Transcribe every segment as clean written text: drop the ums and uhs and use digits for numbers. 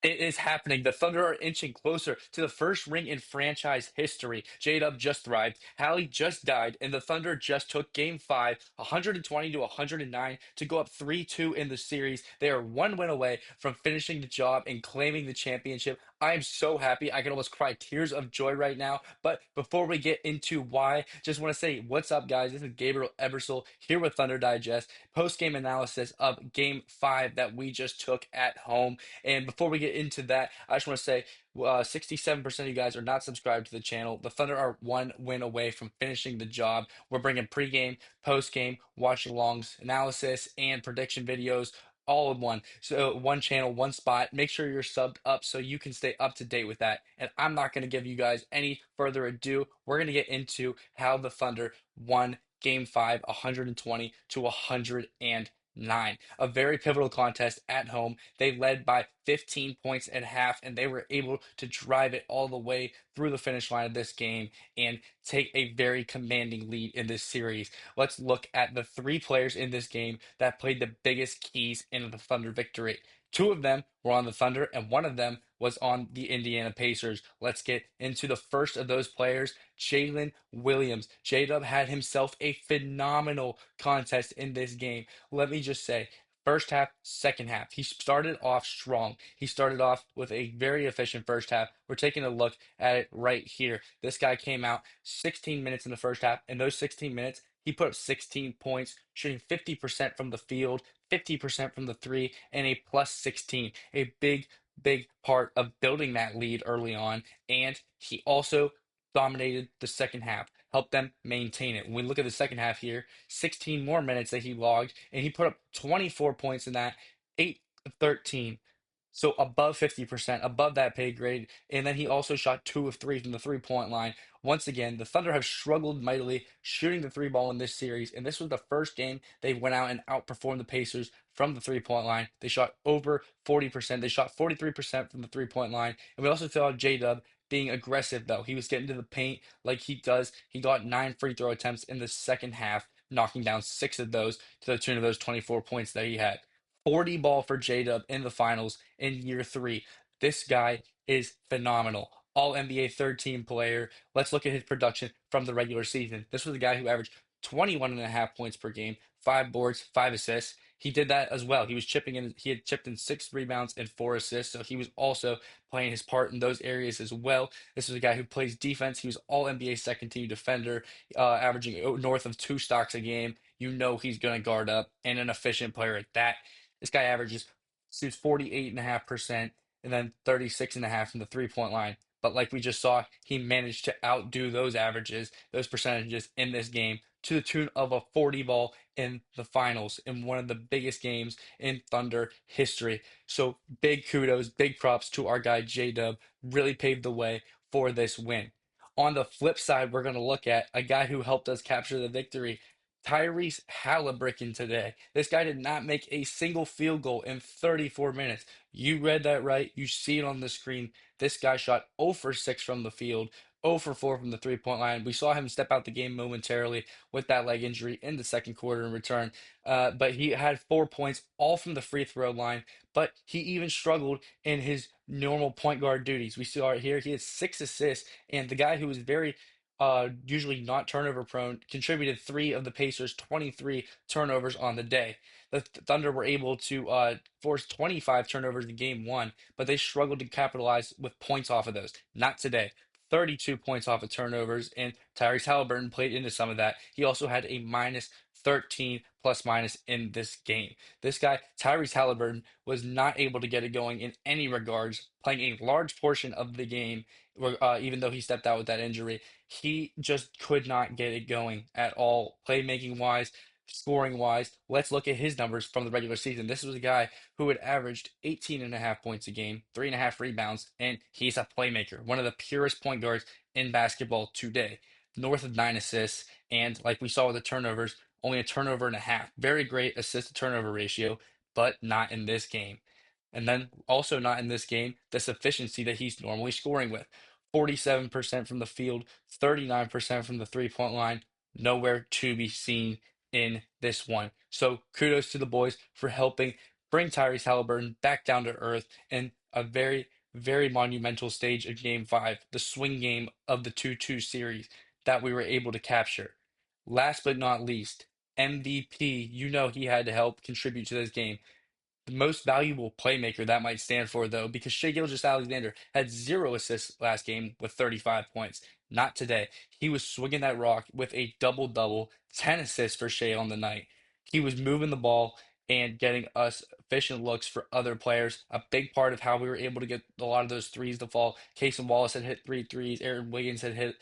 It is happening. The Thunder are inching closer to the first ring in franchise history. JDub just thrived. Hallie just died, and the Thunder just took Game 5, 120 to 109, to go up 3-2 in the series. They are one win away from finishing the job and claiming the championship. I am so happy. I can almost cry tears of joy right now. But before we get into why, just want to say, what's up, guys? This is Gabriel Ebersole here with Thunder Digest, post game analysis of Game 5 that we just took at home. And before we get into that, I just want to say 67% of you guys are not subscribed to the channel. The Thunder are one win away from finishing the job. We're bringing pregame, postgame, watch alongs, analysis, and prediction videos all in one. So, one channel, one spot. Make sure you're subbed up so you can stay up to date with that. And I'm not going to give you guys any further ado. We're going to get into how the Thunder won Game 5, 120 to 109. A very pivotal contest at home. They led by 15 points at half, and they were able to drive it all the way through the finish line of this game and take a very commanding lead in this series. Let's look at the three players in this game that played the biggest keys in the Thunder victory. Two of them were on the Thunder, and one of them was on the Indiana Pacers. Let's get into the first of those players, Jaylen Williams. JDub had himself a phenomenal contest in this game. Let me just say, first half, second half. He started off strong. He started off with a very efficient first half. We're taking a look at it right here. This guy came out 16 minutes in the first half. In those 16 minutes, he put up 16 points, shooting 50% from the field, 50% from the three, and a plus 16. A big part of building that lead early on. And he also dominated the second half, helped them maintain it. When we look at the second half here, 16 more minutes that he logged, and he put up 24 points in that, 8 of 13. So above 50%, above that pay grade. And then he also shot 2 of 3 from the 3-point line. Once again, the Thunder have struggled mightily shooting the three ball in this series. And this was the first game they went out and outperformed the Pacers from the 3-point line. They shot over 40%. They shot 43% from the 3-point line. And we also saw J-Dub being aggressive, though. He was getting to the paint like he does. He got 9 free throw attempts in the second half, knocking down 6 of those to the tune of those 24 points that he had. 40 ball for J-Dub in the finals in year three. This guy is phenomenal. All NBA third team player. Let's look at his production from the regular season. This was a guy who averaged 21 and a half points per game, 5 boards, 5 assists. He did that as well. He had chipped in 6 rebounds and 4 assists. So he was also playing his part in those areas as well. This is a guy who plays defense. He was all NBA second team defender, averaging north of 2 stocks a game. You know he's going to guard up and an efficient player at that. This guy averages shoots 48.5% and then 36.5 from the 3-point line. But like we just saw, he managed to outdo those averages, those percentages in this game to the tune of a 40 ball in the finals in one of the biggest games in Thunder history. So big kudos, big props to our guy J Dub. Really paved the way for this win. On the flip side, we're going to look at a guy who helped us capture the victory, Tyrese Haliburton today. This guy did not make a single field goal in 34 minutes. You read that right. You see it on the screen. This guy shot 0 for 6 from the field, 0 for 4 from the 3-point line. We saw him step out the game momentarily with that leg injury in the second quarter in return. But he had 4 points, all from the free throw line. But he even struggled in his normal point guard duties. We saw it here. He had 6 assists. And the guy who was very usually not turnover prone, contributed three of the Pacers' 23 turnovers on the day. The Thunder were able to force 25 turnovers in game one, but they struggled to capitalize with points off of those. Not today. 32 points off of turnovers, and Tyrese Haliburton played into some of that. He also had a minus 13 plus minus in this game. This guy, Tyrese Haliburton, was not able to get it going in any regards, playing a large portion of the game, even though he stepped out with that injury. He just could not get it going at all, playmaking wise, scoring wise. Let's look at his numbers from the regular season. This was a guy who had averaged 18 and a half points a game, 3.5 rebounds, and he's a playmaker, one of the purest point guards in basketball today. North of 9 assists, and like we saw with the turnovers, only a turnover and a half. Very great assist to turnover ratio, but not in this game. And then also not in this game, the sufficiency that he's normally scoring with. 47% from the field, 39% from the 3-point line, nowhere to be seen in this one. So kudos to the boys for helping bring Tyrese Haliburton back down to earth and a very, very monumental stage of game five, the swing game of the 2-2 series that we were able to capture. Last but not least, MVP, you know he had to help contribute to this game. The most valuable playmaker that might stand for, though, because Shai Gilgeous-Alexander had 0 assists last game with 35 points. Not today. He was swinging that rock with a double-double, 10 assists for Shai on the night. He was moving the ball and getting us efficient looks for other players. A big part of how we were able to get a lot of those threes to fall. Cason Wallace had hit three threes. Aaron Wiggins had hit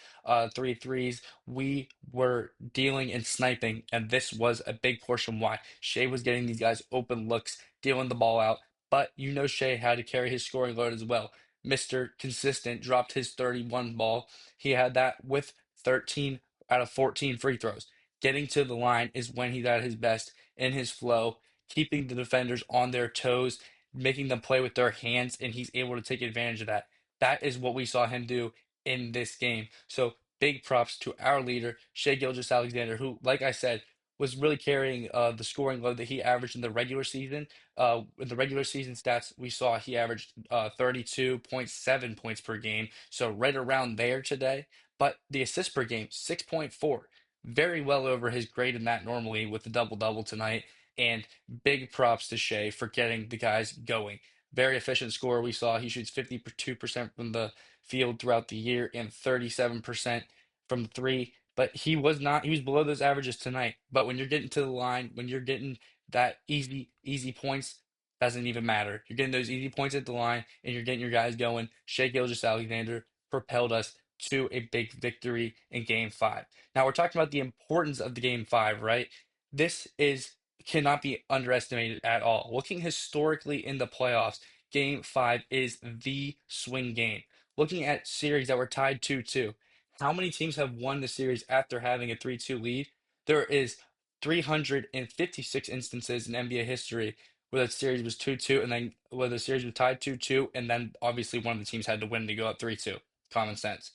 three threes. We were dealing and sniping, and this was a big portion why Shai was getting these guys open looks, dealing the ball out. But you know Shai had to carry his scoring load as well. Mr. Consistent dropped his 31 ball. He had that with 13 out of 14 free throws. Getting to the line is when he's at his best in his flow, keeping the defenders on their toes, making them play with their hands, and he's able to take advantage of that. That is what we saw him do in this game. So big props to our leader, Shai Gilgeous-Alexander, who, like I said, was really carrying the scoring load that he averaged in the regular season. In the regular season stats, we saw he averaged 32.7 points per game, so right around there today. But the assists per game, 6.4, very well over his grade in that normally with the double double tonight. And big props to Shai for getting the guys going. Very efficient scorer. We saw he shoots 52% from the field throughout the year and 37% from three. But he was not, he was below those averages tonight. But when you're getting to the line, when you're getting that easy points, doesn't even matter. You're getting those easy points at the line and you're getting your guys going. Shai Gilgeous-Alexander propelled us to a big victory in game five. Now we're talking about the importance of the game five, right? This is cannot be underestimated at all. Looking historically in the playoffs, game five is the swing game. Looking at series that were tied 2-2, how many teams have won the series after having a 3-2 lead? There is 356 instances in NBA history where that series was 2-2 and then where the series was tied 2-2 and then obviously one of the teams had to win to go up 3-2. Common sense.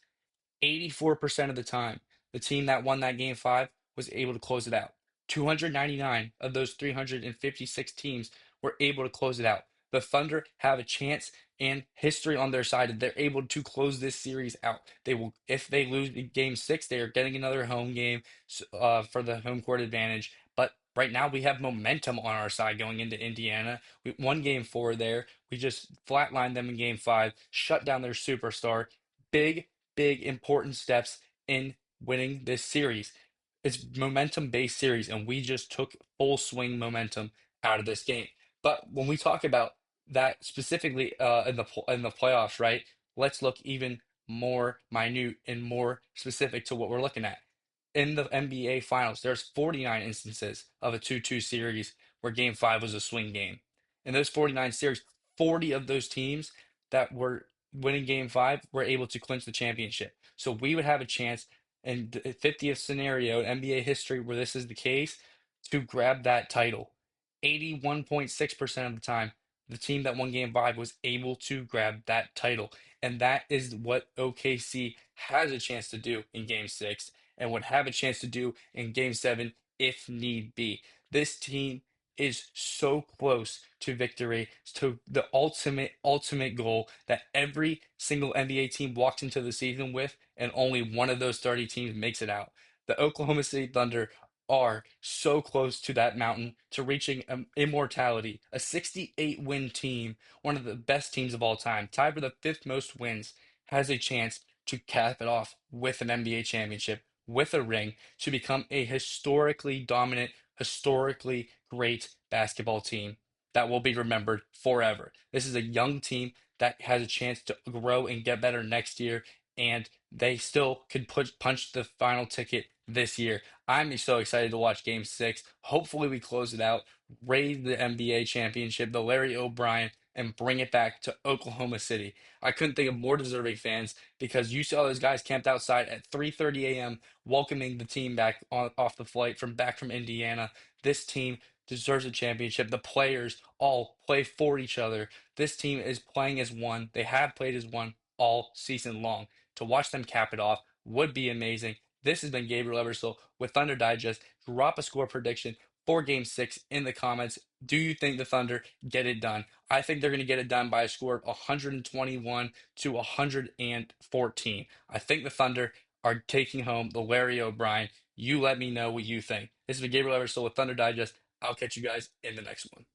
84% of the time, the team that won that game five was able to close it out. 299 of those 356 teams were able to close it out. The Thunder have a chance and history on their side, and they're able to close this series out. They will, if they lose in game six, they are getting another home game for the home court advantage. But right now, we have momentum on our side going into Indiana. We won game four there. We just flatlined them in game five, shut down their superstar. Big important steps in winning this series. It's momentum based series, and we just took full swing momentum out of this game. But when we talk about that specifically in the playoffs, right? Let's look even more minute and more specific to what we're looking at. In the NBA Finals, there's 49 instances of a 2-2 series where Game Five was a swing game. In those 49 series, 40 of those teams that were winning game five were able to clinch the championship. So we would have a chance in the 50th scenario in NBA history where this is the case to grab that title. 81.6% of the time, the team that won game five was able to grab that title. And that is what OKC has a chance to do in game six and would have a chance to do in game seven if need be. This team is so close to victory, to the ultimate goal that every single NBA team walks into the season with, and only one of those 30 teams makes it out. The Oklahoma City Thunder are so close to that mountain, to reaching immortality. A 68 win team, one of the best teams of all time, tied for the fifth most wins, has a chance to cap it off with an NBA championship, with a ring, to become a historically dominant, historically great basketball team that will be remembered forever. This is a young team that has a chance to grow and get better next year, and they still could punch the final ticket this year. I'm so excited to watch Game 6. Hopefully, we close it out, raise the NBA championship, the Larry O'Brien, and bring it back to Oklahoma City. I couldn't think of more deserving fans because you saw those guys camped outside at 3:30 a.m. welcoming the team back off the flight from back from Indiana. This team deserves a championship. The players all play for each other. This team is playing as one. They have played as one all season long. To watch them cap it off would be amazing. This has been Gabriel Ebersole with Thunder Digest. Drop a score prediction for game six in the comments. Do you think the Thunder get it done? I think they're going to get it done by a score of 121 to 114. I think the Thunder are taking home the Larry O'Brien. You let me know what you think. This has been Gabriel Ebersole with Thunder Digest. I'll catch you guys in the next one.